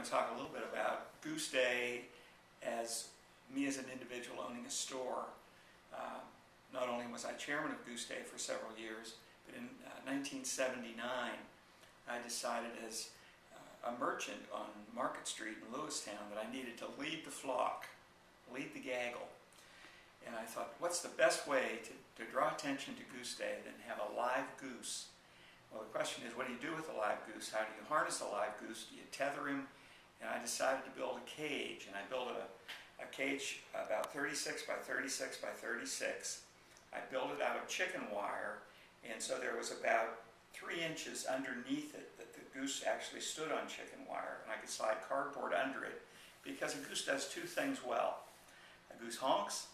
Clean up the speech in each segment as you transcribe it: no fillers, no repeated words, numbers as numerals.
going to talk a little bit about Goose Day as me as an individual owning a store. Not only was I chairman of Goose Day for several years, but in 1979 I decided as a merchant on Market Street in Lewistown that I needed to lead the flock, lead the gaggle. And I thought, what's the best way to draw attention to Goose Day than have a live goose? Well, the question is, what do you do with a live goose? How do you harness a live goose? Do you tether him? And I decided to build a cage, and I built a cage about 36 by 36 by 36. I built it out of chicken wire, and so there was about 3 inches underneath it that the goose actually stood on chicken wire, and I could slide cardboard under it, because a goose does 2 things well. A goose honks,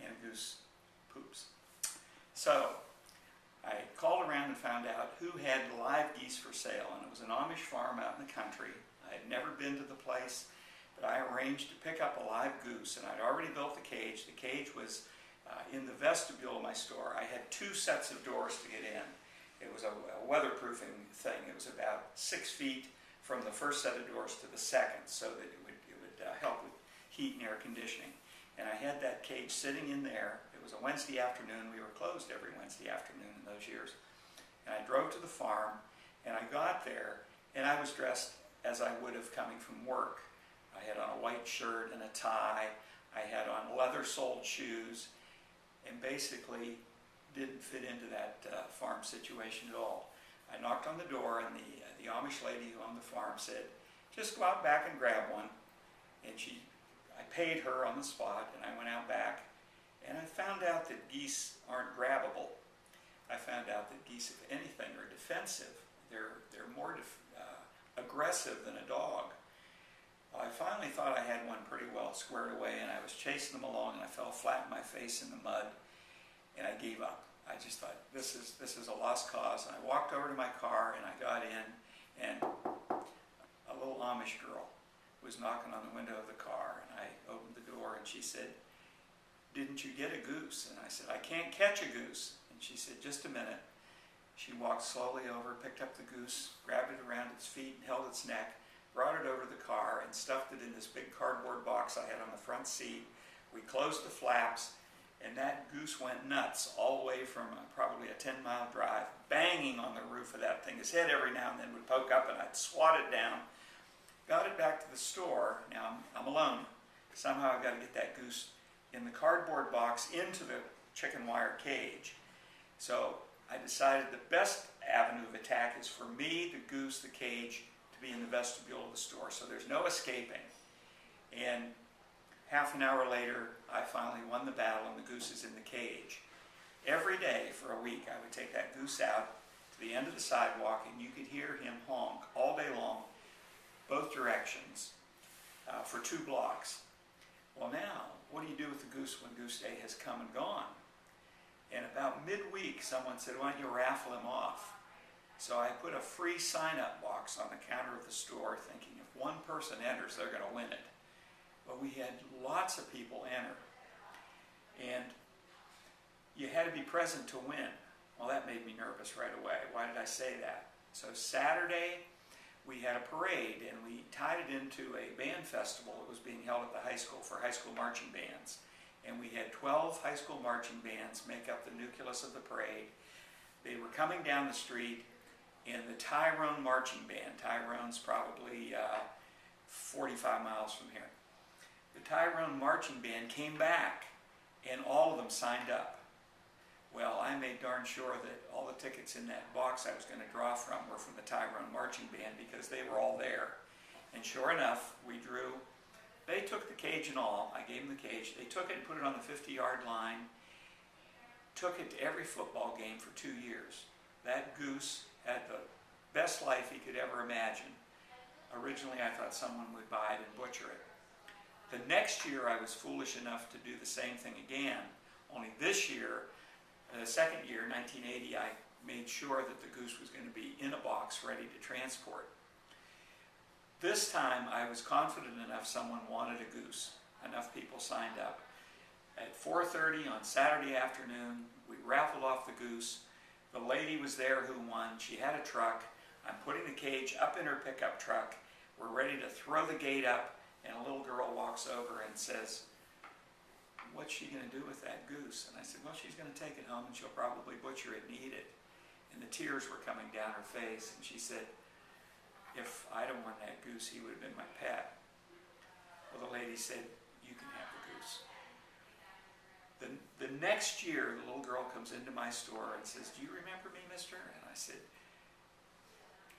and a goose poops. So I called around and found out who had live geese for sale, and it was an Amish farm out in the country. I had never been to the place, but I arranged to pick up a live goose, and I'd already built the cage. The cage was in the vestibule of my store. I had 2 sets of doors to get in. It was a weatherproofing thing. It was about 6 feet from the first set of doors to the second, so that it would help with heat and air conditioning. And I had that cage sitting in there. It was a Wednesday afternoon. We were closed every Wednesday afternoon in those years. And I drove to the farm, and I got there, and I was dressed as I would have coming from work. I had on a white shirt and a tie. I had on leather-soled shoes, and basically didn't fit into that farm situation at all. I knocked on the door, and the Amish lady who owned the farm said, "Just go out back and grab one." And I paid her on the spot, and I went out back, and I found out that geese aren't grabbable. I found out that geese, if anything, are defensive. They're more aggressive than a dog. Well, I finally thought I had one pretty well squared away, and I was chasing them along, and I fell flat on my face in the mud, and I gave up. I just thought, this is a lost cause, and I walked over to my car, and I got in, and a little Amish girl was knocking on the window of the car, and I opened the door, and she said, "Didn't you get a goose?" And I said, "I can't catch a goose." And she said, "Just a minute." She walked slowly over, picked up the goose, grabbed it around its feet and held its neck, brought it over to the car and stuffed it in this big cardboard box I had on the front seat. We closed the flaps, and that goose went nuts all the way from probably a 10-mile drive, banging on the roof of that thing. His head every now and then would poke up, and I'd swat it down. Got it back to the store. Now I'm alone. Somehow I've got to get that goose in the cardboard box into the chicken wire cage. So I decided the best avenue of attack is for me, the goose, the cage, to be in the vestibule of the store. So there's no escaping. And half an hour later, I finally won the battle, and the goose is in the cage. Every day for a week, I would take that goose out to the end of the sidewalk, and you could hear him honk all day long, both directions, for 2 blocks. Well, now, what do you do with the goose when Goose Day has come and gone? And about midweek, someone said, "Why don't you raffle him off?" So I put a free sign-up box on the counter of the store, thinking if one person enters, they're going to win it. But we had lots of people enter. And you had to be present to win. Well, that made me nervous right away. Why did I say that? So Saturday, we had a parade, and we tied it into a band festival that was being held at the high school for high school marching bands. And we had 12 high school marching bands make up the nucleus of the parade. They were coming down the street, and the Tyrone marching band, Tyrone's probably 45 miles from here. The Tyrone marching band came back, and all of them signed up. Well, I made darn sure that all the tickets in that box I was going to draw from were from the Tyrone marching band, because they were all there. And sure enough, we drew. They took the cage and all. I gave them the cage. They took it and put it on the 50-yard line, took it to every football game for 2 years. That goose had the best life he could ever imagine. Originally, I thought someone would buy it and butcher it. The next year, I was foolish enough to do the same thing again, only this year, the second year, 1980, I made sure that the goose was going to be in a box ready to transport. This time, I was confident enough someone wanted a goose. Enough people signed up. At 4:30 on Saturday afternoon, we raffled off the goose. The lady was there who won. She had a truck. I'm putting the cage up in her pickup truck. We're ready to throw the gate up, and a little girl walks over and says, "What's she going to do with that goose?" And I said, "Well, she's going to take it home and she'll probably butcher it and eat it." And the tears were coming down her face, and she said, "If I'd have won that goose, he would have been my pet." Well, the lady said, "You can have the goose." The next year, the little girl comes into my store and says, "Do you remember me, mister?" And I said,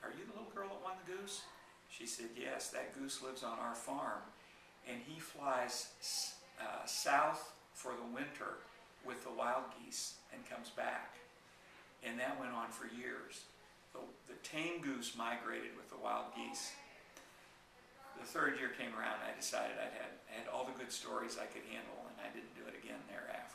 "Are you the little girl that won the goose?" She said, "Yes, that goose lives on our farm, and he flies south for the winter with the wild geese and comes back." And that went on for years. The tame goose migrated with the wild geese. The third year came around, and I decided I had all the good stories I could handle, and I didn't do it again thereafter.